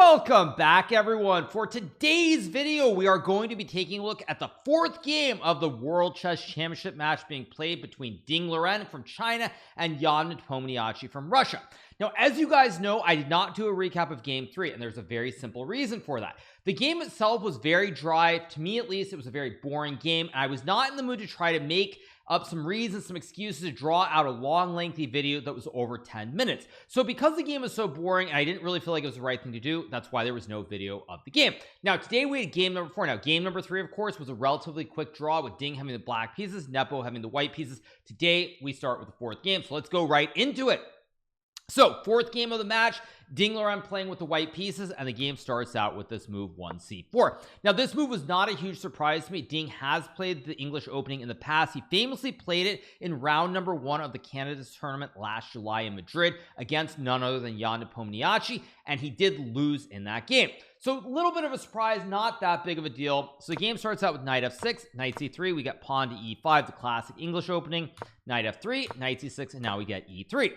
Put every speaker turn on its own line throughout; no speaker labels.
Welcome back, everyone. For today's video, we are going to be taking a look at the fourth game of the World Chess Championship match being played between Liren from China and Jan Nepomniachtchi from Russia. Now, as you guys know, I did not do a recap of game 3, and there's a very simple reason for that. The game itself was very dry. To me, at least, it was a very boring game, and I was not in the mood to try to make up some reasons, some excuses to draw out a long, lengthy video that was over 10 minutes. So because the game was so boring and I didn't really feel like it was the right thing to do, that's why there was no video of the game. Now, today we had game number 4. Now, game number 3, of course, was a relatively quick draw with Ding having the black pieces, Nepo having the white pieces. Today, we start with the fourth game, so let's go right into it. So, fourth game of the match, Liren playing with the white pieces, and the game starts out with this move 1c4. Now, this move was not a huge surprise to me. Ding has played the English Opening in the past. He famously played it in round number 1 of the Candidates Tournament last July in Madrid against none other than Jan Nepomniachtchi, and he did lose in that game. So, a little bit of a surprise, not that big of a deal. So, the game starts out with knight f6, knight c3, we get pawn to e5, the classic English Opening, knight f3, knight c6, and now we get e3.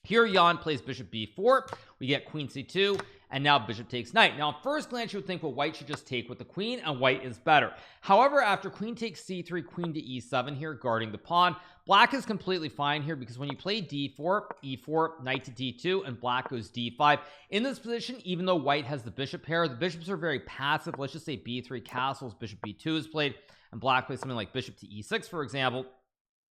Here, Jan plays bishop b4, we get queen c2, and now bishop takes knight. Now, at first glance, you would think, well, white should just take with the queen, and white is better. However, after queen takes c3, queen to e7 here, guarding the pawn, black is completely fine here, because when you play d4, e4, knight to d2, and black goes d5, in this position, even though white has the bishop pair, the bishops are very passive. Let's just say b3 castles, bishop b2 is played, and black plays something like bishop to e6, for example.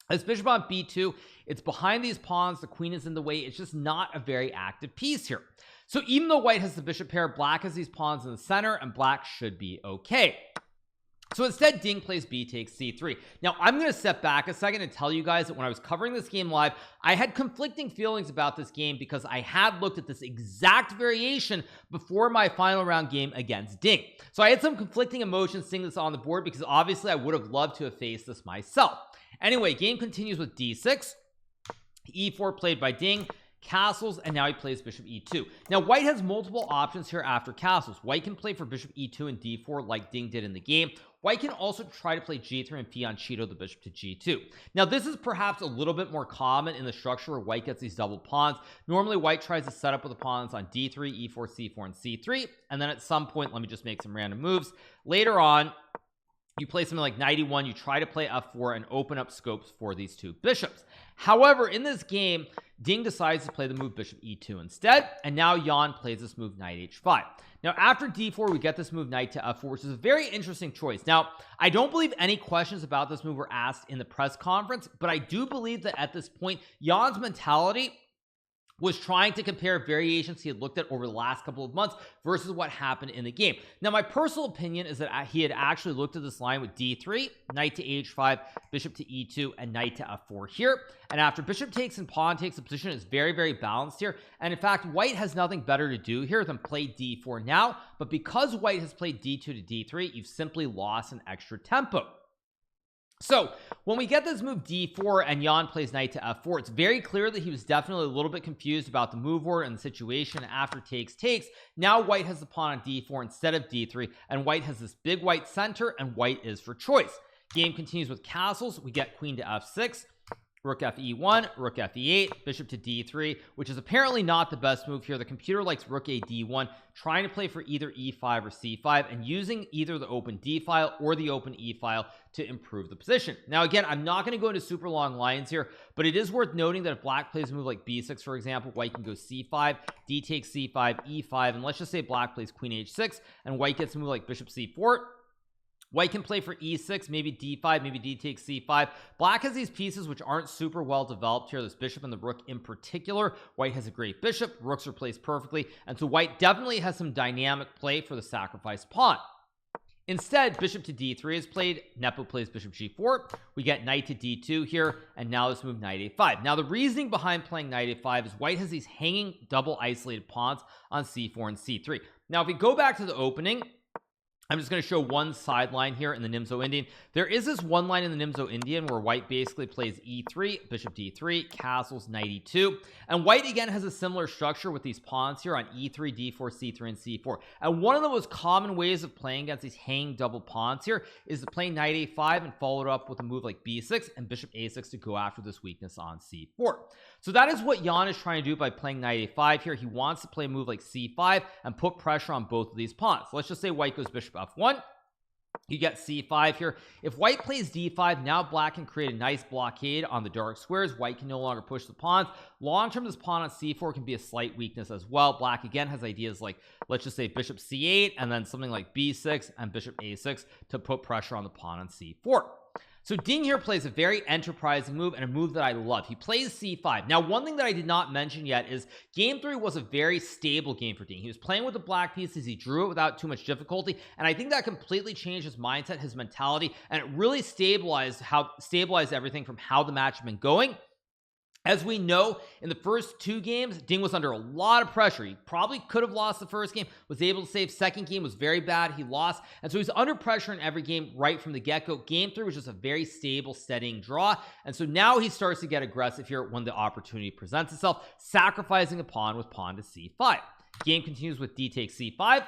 As bishop on b2, it's behind these pawns, the queen is in the way, it's just not a very active piece here. So even though white has the bishop pair, black has these pawns in the center, and black should be okay. So instead, Ding plays b takes c3. Now, I'm going to step back a second and tell you guys that when I was covering this game live, I had conflicting feelings about this game because I had looked at this exact variation before my final round game against Ding. So I had some conflicting emotions seeing this on the board because obviously I would have loved to have faced this myself. Anyway, game continues with d6, e4 played by Ding, castles, and now he plays bishop e2. Now, white has multiple options here after castles. White can play for bishop e2 and d4 like Ding did in the game. White can also try to play g3 and fianchetto the bishop to g2. Now, this is perhaps a little bit more common in the structure where white gets these double pawns. Normally, white tries to set up with the pawns on d3, e4, c4, and c3, and then at some point, let me just make some random moves. Later on, you play something like knight e1, you try to play f4 and open up scopes for these two bishops. However, in this game, Ding decides to play the move bishop e2 instead, and now Jan plays this move knight h5. Now, after d4, we get this move knight to f4, which is a very interesting choice. Now, I don't believe any questions about this move were asked in the press conference, but I do believe that at this point, Jan's mentality was trying to compare variations he had looked at over the last couple of months versus what happened in the game. Now, my personal opinion is that he had actually looked at this line with d3, knight to h5, bishop to e2, and knight to f4 here. And after bishop takes and pawn takes, the position is very, very balanced here. And in fact, white has nothing better to do here than play d4 now. But because white has played d2 to d3, you've simply lost an extra tempo. So when we get this move d4 and Jan plays knight to f4, it's very clear that he was definitely a little bit confused about the move order and the situation after takes. Now white has the pawn on d4 instead of d3, and white has this big white center, and white is for choice. Game continues with castles. We get queen to f6, rook fe1, rook fe8, bishop to d3, which is apparently not the best move here. The computer likes rook a d1, trying to play for either e5 or c5, and using either the open d file or the open e file to improve the position. Now, again, I'm not going to go into super long lines here, but it is worth noting that if black plays a move like b6, for example, white can go c5, d takes c5, e5, and let's just say black plays queen h6, and white gets a move like bishop c4. White can play for e6, maybe d5, maybe d takes c5. Black has these pieces which aren't super well developed here, this bishop and the rook in particular. White has a great bishop, rooks are placed perfectly, and so white definitely has some dynamic play for the sacrificed pawn. Instead, bishop to d3 is played, Nepo plays bishop g4, we get knight to d2 here, and now let's move knight a5. Now, the reasoning behind playing knight a5 is white has these hanging double isolated pawns on c4 and c3. Now, if we go back to the opening, I'm just going to show one sideline here in the Nimzo Indian. There is this one line in the Nimzo Indian where white basically plays e3, bishop d3, castles, knight e2, and white again has a similar structure with these pawns here on e3, d4, c3, and c4. And one of the most common ways of playing against these hanging double pawns here is to play knight a5 and follow it up with a move like b6 and bishop a6 to go after this weakness on c4. So that is what Jan is trying to do by playing knight a5 here. He wants to play a move like c5 and put pressure on both of these pawns. So let's just say white goes bishop f1, you get c5 here. If white plays d5, now black can create a nice blockade on the dark squares. White can no longer push the pawns. Long term, this pawn on c4 can be a slight weakness as well. Black again has ideas like, let's just say bishop c8 and then something like b6 and bishop a6 to put pressure on the pawn on c4. So Ding here plays a very enterprising move and a move that I love. He plays c5. Now, one thing that I did not mention yet is game 3 was a very stable game for Ding. He was playing with the black pieces. He drew it without too much difficulty. And I think that completely changed his mindset, his mentality, and it really stabilized everything from how the match had been going. As we know, in the first 2 games, Ding was under a lot of pressure. He probably could have lost the first game, was able to save. Second game was very bad. He lost. And so he's under pressure in every game right from the get-go. Game 3 was just a very stable, steadying draw. And so now he starts to get aggressive here when the opportunity presents itself, sacrificing a pawn with pawn to c5. Game continues with d takes c5.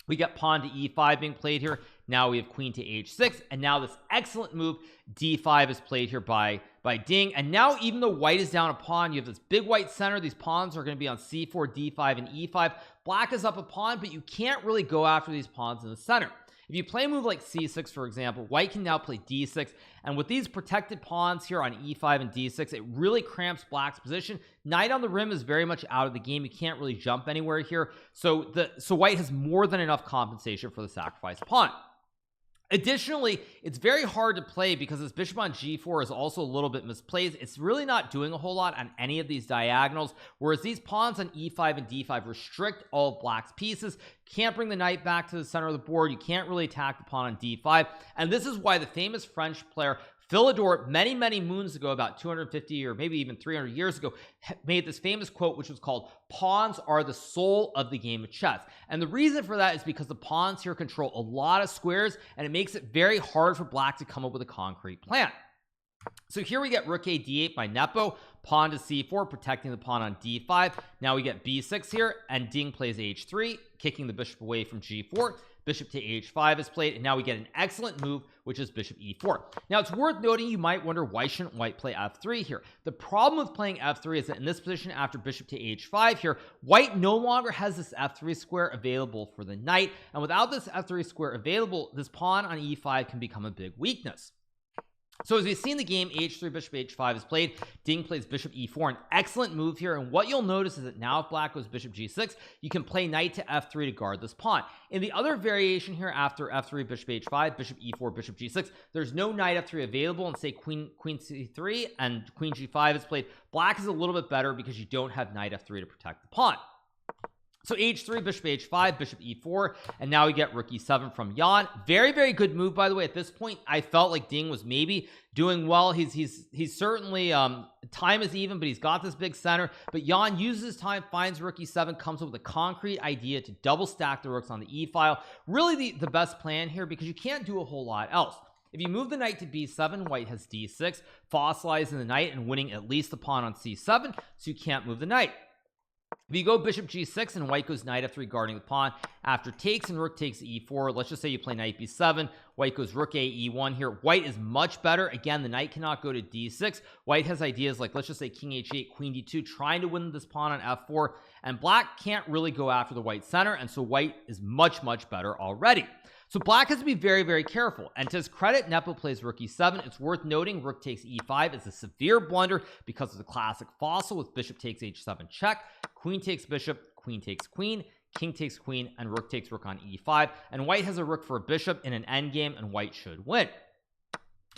We got pawn to e5 being played here. Now we have queen to h6, and now this excellent move d5 is played here by Ding. And now even though white is down a pawn, you have this big white center. These pawns are going to be on c4, d5, and e5. Black is up a pawn, but you can't really go after these pawns in the center. If you play a move like c6, for example, white can now play d6, and with these protected pawns here on e5 and d6, it really cramps black's position. Knight on the rim is very much out of the game. You can't really jump anywhere here, so white has more than enough compensation for the sacrificed pawn. Additionally, it's very hard to play because this bishop on g4 is also a little bit misplaced. It's really not doing a whole lot on any of these diagonals, whereas these pawns on e5 and d5 restrict all of black's pieces. Can't bring the knight back to the center of the board. You can't really attack the pawn on d5, and this is why the famous French player Philidor many moons ago, about 250 or maybe even 300 years ago, made this famous quote, which was called, "Pawns are the soul of the game of chess." And the reason for that is because the pawns here control a lot of squares, and it makes it very hard for black to come up with a concrete plan. So here we get rook a d8 by Nepo, pawn to c4, protecting the pawn on d5. Now we get b6 here, and Ding plays h3, kicking the bishop away from g4. Bishop to h5 is played, and now we get an excellent move, which is bishop e4. Now, it's worth noting, you might wonder, why shouldn't white play f3 here? The problem with playing f3 is that in this position, after bishop to h5 here, white no longer has this f3 square available for the knight, and without this f3 square available, this pawn on e5 can become a big weakness. So as we see in the game, h3, bishop h5 is played. Ding plays bishop e4, an excellent move here. And what you'll notice is that now if black goes bishop g6, you can play knight to f3 to guard this pawn. In the other variation here, after f3, bishop h5, bishop e4, bishop g6, there's no knight f3 available, and say queen c3 and queen g5 is played. Black is a little bit better because you don't have knight f3 to protect the pawn. So h3, bishop h5, bishop e4, and now we get rook e7 from Jan. Very good move, by the way. At this point, I felt like Ding was maybe doing well. He's certainly time is even, but he's got this big center. But Jan uses his time, finds rook e7, comes up with a concrete idea to double stack the rooks on the e file. Really the best plan here, because you can't do a whole lot else. If you move the knight to b7, white has d6, fossilizing the knight and winning at least the pawn on c7, so you can't move the knight. If you go bishop g6 and white goes knight f3 guarding the pawn, after takes and rook takes e4, let's just say you play knight b7, white goes rook a e1 here. White is much better. Again, the knight cannot go to d6. White has ideas like, let's just say king h8, queen d2, trying to win this pawn on f4, and black can't really go after the white center, and so white is much better already. So black has to be very careful, and to his credit, Nepo plays rook e7. It's worth noting rook takes e5 is a severe blunder because of the classic fossil with bishop takes h7 check, queen takes bishop, queen takes queen, king takes queen, and rook takes rook on e5, and white has a rook for a bishop in an endgame, and white should win.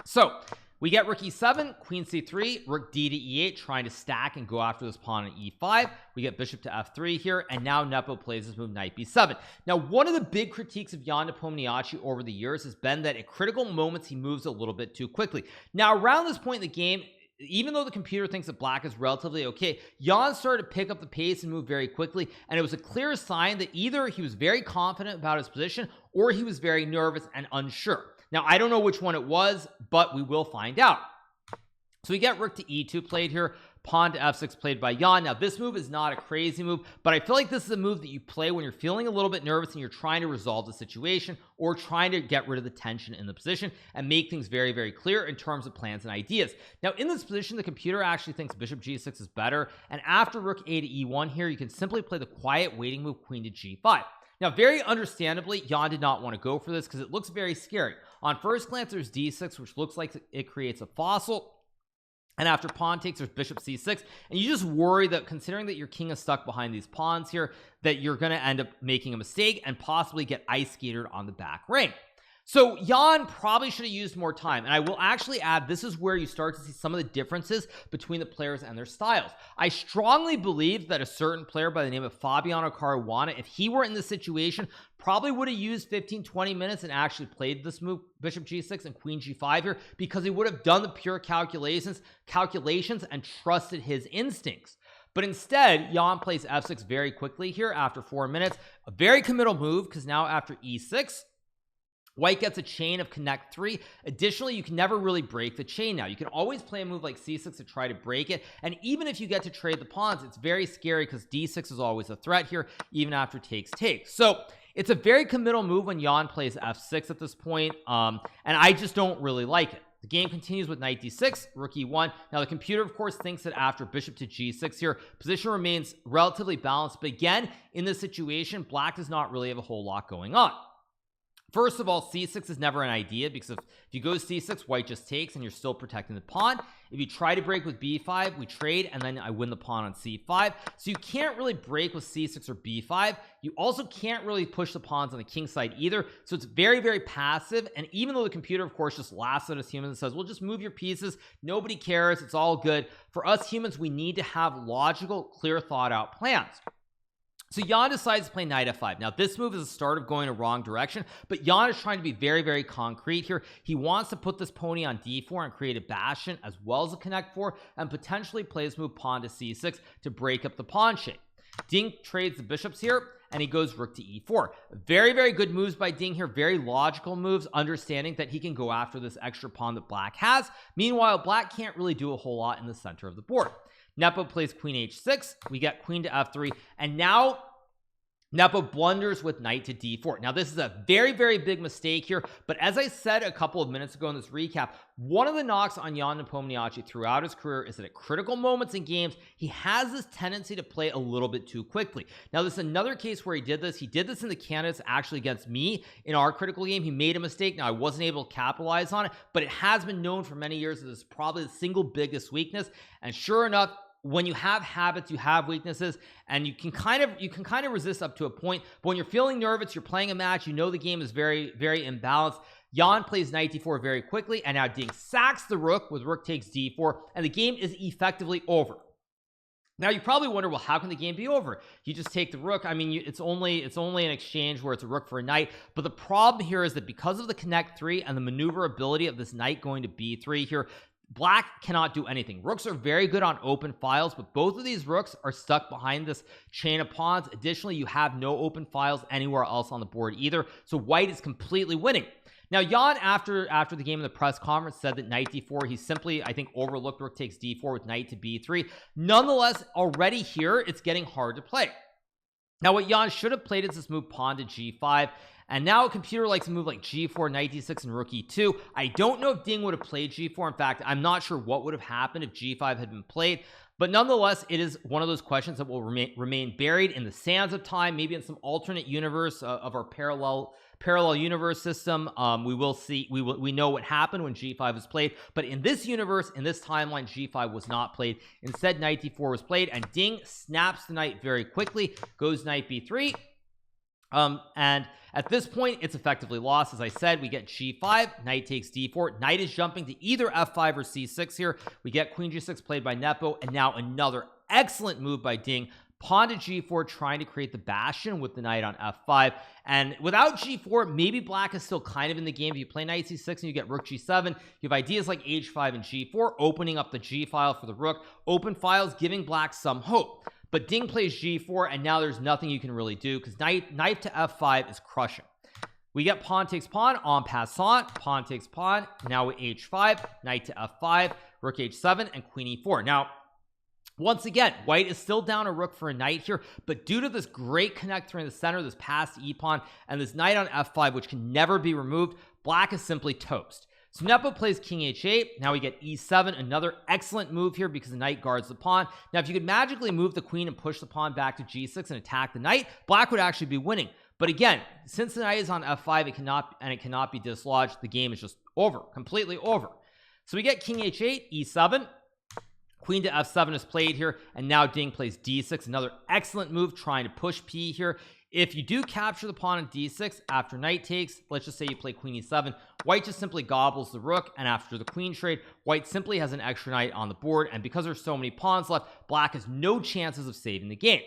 So we get rook e7, queen c3, rook d to e8, trying to stack and go after this pawn on e5. We get bishop to f3 here, and now Nepo plays this move knight b7. Now, one of the big critiques of Jan Nepomniachtchi over the years has been that at critical moments he moves a little bit too quickly. Now, around this point in the game, even though the computer thinks that black is relatively okay, Jan started to pick up the pace and move very quickly, and it was a clear sign that either he was very confident about his position or he was very nervous and unsure. Now, I don't know which one it was, but we will find out. So we get rook to e2 played here, pawn to f6 played by Jan. Now, this move is not a crazy move, but I feel like this is a move that you play when you're feeling a little bit nervous and you're trying to resolve the situation or trying to get rid of the tension in the position and make things very, very clear in terms of plans and ideas. Now, in this position, the computer actually thinks bishop g6 is better, and after rook a to e1 here, you can simply play the quiet waiting move queen to g5. Now, very understandably, Jan did not want to go for this because it looks very scary. On first glance, there's d6, which looks like it creates a fossil. And after pawn takes, there's bishop c6, and you just worry that considering that your king is stuck behind these pawns here, that you're going to end up making a mistake and possibly get ice skated on the back rank. So Jan probably should have used more time, and I will actually add, this is where you start to see some of the differences between the players and their styles. I strongly believe that a certain player by the name of Fabiano Caruana, if he were in this situation, probably would have used 15-20 minutes and actually played this move, bishop g6 and queen g5 here, because he would have done the pure calculations and trusted his instincts. But instead, Jan plays f6 very quickly here after 4 minutes, a very committal move, because now after e6, white gets a chain of connect 3. Additionally, you can never really break the chain now. You can always play a move like c6 to try to break it, and even if you get to trade the pawns, it's very scary because d6 is always a threat here, even after takes. So it's a very committal move when Jan plays f6 at this point, and I just don't really like it. The game continues with knight d6, rook e1. Now the computer, of course, thinks that after bishop to g6 here, position remains relatively balanced, but again, in this situation, black does not really have a whole lot going on. First of all, c6 is never an idea, because if you go c6, white just takes and you're still protecting the pawn. If you try to break with b5, we trade, and then I win the pawn on c5. So you can't really break with c6 or b5. You also can't really push the pawns on the king side either. So it's very, very passive. And even though the computer, of course, just laughs at us humans and says, well, just move your pieces, nobody cares, it's all good, for us humans, we need to have logical, clear, thought out plans. So Jan decides to play knight f5. Now this move is the start of going a wrong direction, but Jan is trying to be very, very concrete here. He wants to put this pony on d4 and create a bastion as well as a connect 4, and potentially play his move pawn to c6 to break up the pawn shape. Ding trades the bishops here, and he goes rook to e4. Very, very good moves by Ding here. Very logical moves, understanding that he can go after this extra pawn that black has. Meanwhile, black can't really do a whole lot in the center of the board. Nepo plays queen h6. We get queen to f3, and now Nepo blunders with knight to d4. Now this is a very, very big mistake here, but as I said a couple of minutes ago in this recap, one of the knocks on Jan Nepomniachtchi throughout his career is that at critical moments in games, he has this tendency to play a little bit too quickly. Now this is another case where he did this in the candidates actually against me in our critical game. He made a mistake. Now I wasn't able to capitalize on it, but it has been known for many years that this is probably the single biggest weakness, and sure enough, when you have habits, you have weaknesses, and you can kind of resist up to a point. But when you're feeling nervous, you're playing a match, you know the game is very, very imbalanced. Jan plays knight d4 very quickly, and now Ding sacks the rook with rook takes d4, and the game is effectively over. Now you probably wonder, well, how can the game be over? You just take the rook. I mean, it's only an exchange where it's a rook for a knight. But the problem here is that because of the connect 3 and the maneuverability of this knight going to b3 here, black cannot do anything. Rooks are very good on open files, but both of these rooks are stuck behind this chain of pawns. Additionally, you have no open files anywhere else on the board either, so white is completely winning. Now Jan, after the game in the press conference, said that knight d4, he simply, I think, overlooked rook takes d4 with knight to b3. Nonetheless, already here, it's getting hard to play. Now what Jan should have played is this move pawn to g5, and now a computer likes to move like g4, knight d6, and rook e2. I don't know if Ding would have played g4. In fact, I'm not sure what would have happened if g5 had been played, but nonetheless, it is one of those questions that will remain buried in the sands of time, maybe in some alternate universe of our parallel universe system. We will see, we know what happened when g5 was played, but in this universe, in this timeline, g5 was not played. Instead, knight d4 was played, and Ding snaps the knight very quickly, goes knight b3. And at this point, it's effectively lost. As I said, we get g5, knight takes d4, knight is jumping to either f5 or c6 here. We get queen g6 played by Nepo, and now another excellent move by Ding, pawn to g4, trying to create the bastion with the knight on f5. And without g4, maybe black is still kind of in the game. If you play knight c6 and you get rook g7, you have ideas like h5 and g4, opening up the g file for the rook, open files, giving black some hope. But Ding plays g4, and now there's nothing you can really do because knight to f5 is crushing. We get pawn takes pawn, en passant, pawn takes pawn, now with h5, knight to f5, rook h7, and queen e4. Now, once again, white is still down a rook for a knight here, but due to this great connector in the center, this passed e-pawn, and this knight on f5, which can never be removed, black is simply toast. So Nepo plays king h8. Now we get e7, another excellent move here because the knight guards the pawn. Now, if you could magically move the queen and push the pawn back to g6 and attack the knight, black would actually be winning. But again, since the knight is on f5, it cannot be dislodged. The game is just over, completely over. So we get king h8, e7. Queen to f7 is played here, and now Ding plays d6, another excellent move trying to push p here. If you do capture the pawn on d6 after knight takes, let's just say you play queen e7, white just simply gobbles the rook, and after the queen trade, white simply has an extra knight on the board, and because there's so many pawns left, black has no chances of saving the game.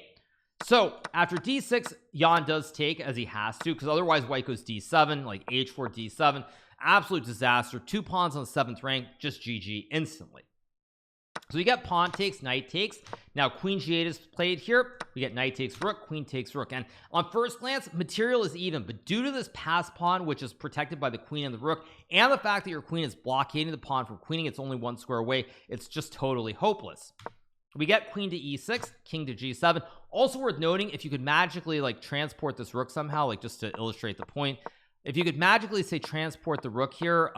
So after d6, Jan does take as he has to, because otherwise white goes d7, like h4, d7, absolute disaster. 2 pawns on the 7th rank, just GG instantly. So we get pawn takes, knight takes. Now queen g8 is played here. We get knight takes rook, queen takes rook. And on first glance, material is even, but due to this pass pawn, which is protected by the queen and the rook, and the fact that your queen is blockading the pawn from queening, it's only 1 square away, it's just totally hopeless. We get queen to e6, king to g7. Also worth noting, if you could magically like transport this rook somehow, like just to illustrate the point, if you could magically say transport the rook here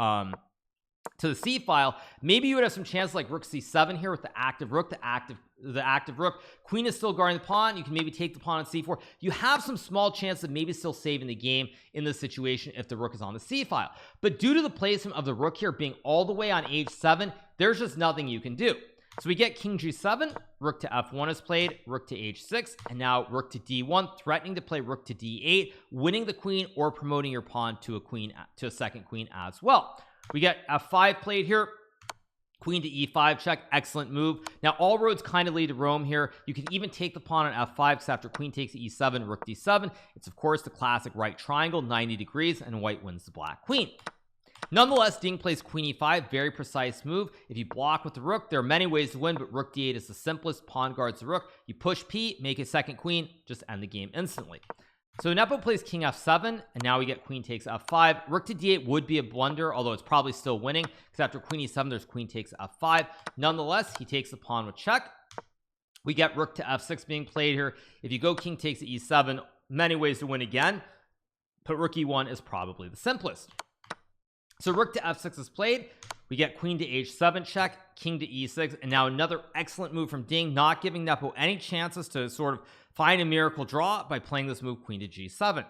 to the c file, maybe you would have some chance like rook c7 here with the active rook, the active rook. Queen is still guarding the pawn. You can maybe take the pawn on c4. You have some small chance of maybe still saving the game in this situation if the rook is on the c file. But due to the placement of the rook here being all the way on h7, there's just nothing you can do. So we get king g7, rook to f1 is played, rook to h6, and now rook to d1, threatening to play rook to d8, winning the queen or promoting your pawn to a second queen as well. We get f5 played here, queen to e5 check, excellent move. Now all roads kind of lead to Rome here. You can even take the pawn on f5 because after queen takes e7, rook d7, it's of course the classic right triangle, 90 degrees, and white wins the black queen. Nonetheless, Ding plays queen e5, very precise move. If you block with the rook, there are many ways to win, but rook d8 is the simplest. Pawn guards the rook. You push p, make a second queen, just end the game instantly. So Nepo plays king f7, and now we get queen takes f5. Rook to d8 would be a blunder, although it's probably still winning, because after queen e7, there's queen takes f5. Nonetheless, he takes the pawn with check. We get rook to f6 being played here. If you go king takes e7, many ways to win again, but rook e1 is probably the simplest. So rook to f6 is played. We get queen to h7 check, king to e6, and now another excellent move from Ding, not giving Nepo any chances to sort of find a miracle draw by playing this move, queen to g7.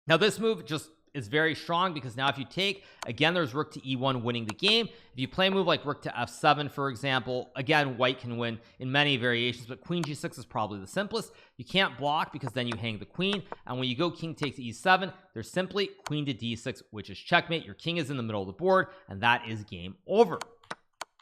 Now this move just is very strong because now if you take, again, there's rook to e1 winning the game. If you play a move like rook to f7, for example, again, white can win in many variations, but queen g6 is probably the simplest. You can't block because then you hang the queen, and when you go king takes e7, there's simply queen to d6, which is checkmate. Your king is in the middle of the board, and that is game over.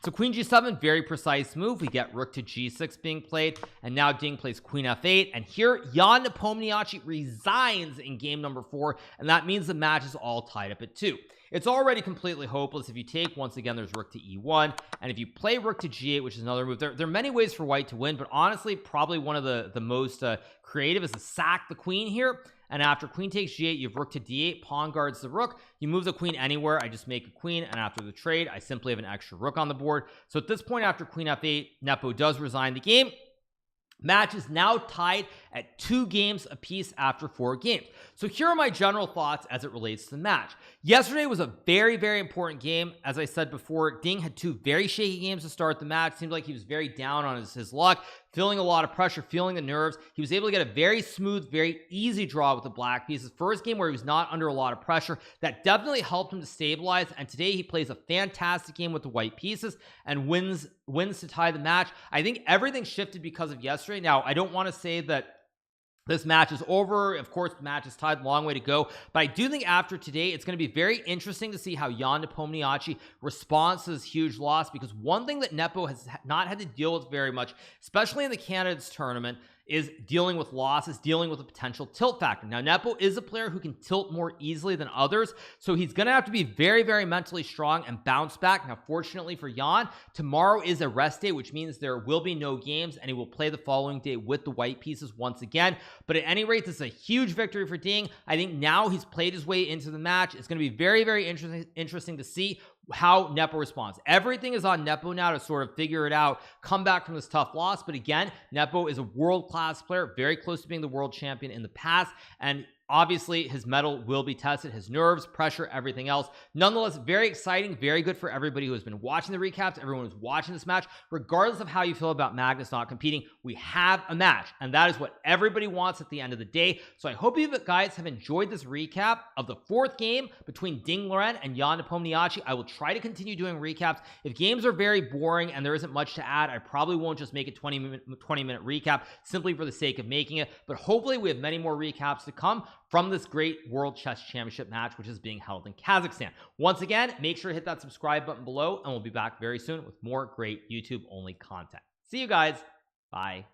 So queen g7, very precise move. We get rook to g6 being played, and now Ding plays queen f8, and here Jan Nepomniachtchi resigns in game number 4, and that means the match is all tied up at 2. It's already completely hopeless. If you take, once again, there's rook to e1, and if you play rook to g8, which is another move, there are many ways for white to win, but honestly, probably one of the most creative is to sack the queen here. And after queen takes g8, you have rook to d8, pawn guards the rook. You move the queen anywhere, I just make a queen, and after the trade, I simply have an extra rook on the board. So at this point, after queen f8, Nepo does resign the game. Match is now tied at 2 games apiece after 4 games. So here are my general thoughts as it relates to the match. Yesterday was a very, very important game. As I said before, Ding had 2 very shaky games to start the match. Seemed like he was very down on his luck, feeling a lot of pressure, feeling the nerves. He was able to get a very smooth, very easy draw with the black pieces. First game where he was not under a lot of pressure. That definitely helped him to stabilize, and today he plays a fantastic game with the white pieces and wins to tie the match. I think everything shifted because of yesterday. Now, I don't want to say that this match is over. Of course, the match is tied, long way to go. But I do think after today, it's going to be very interesting to see how Jan Nepomniachtchi responds to this huge loss, because one thing that Nepo has not had to deal with very much, especially in the candidates tournament, is dealing with losses, dealing with a potential tilt factor. Now, Nepo is a player who can tilt more easily than others, so he's going to have to be very, very mentally strong and bounce back. Now, fortunately for Jan, tomorrow is a rest day, which means there will be no games, and he will play the following day with the white pieces once again. But at any rate, this is a huge victory for Ding. I think now he's played his way into the match. It's going to be very, very interesting to see how Nepo responds. Everything is on Nepo now to sort of figure it out, come back from this tough loss. But again, Nepo is a world-class player, very close to being the world champion in the past, and obviously his mettle will be tested, his nerves, pressure, everything else. Nonetheless, very exciting, very good for everybody who has been watching the recaps, everyone who's watching this match. Regardless of how you feel about Magnus not competing, we have a match, and that is what everybody wants at the end of the day. So I hope you guys have enjoyed this recap of the fourth game between Ding Liren and Jan Nepomniachtchi. I will try to continue doing recaps. If games are very boring and there isn't much to add, I probably won't just make a 20-minute recap simply for the sake of making it, but hopefully we have many more recaps to come from this great World Chess Championship match, which is being held in Kazakhstan. Once again, make sure to hit that subscribe button below, and we'll be back very soon with more great YouTube-only content. See you guys. Bye.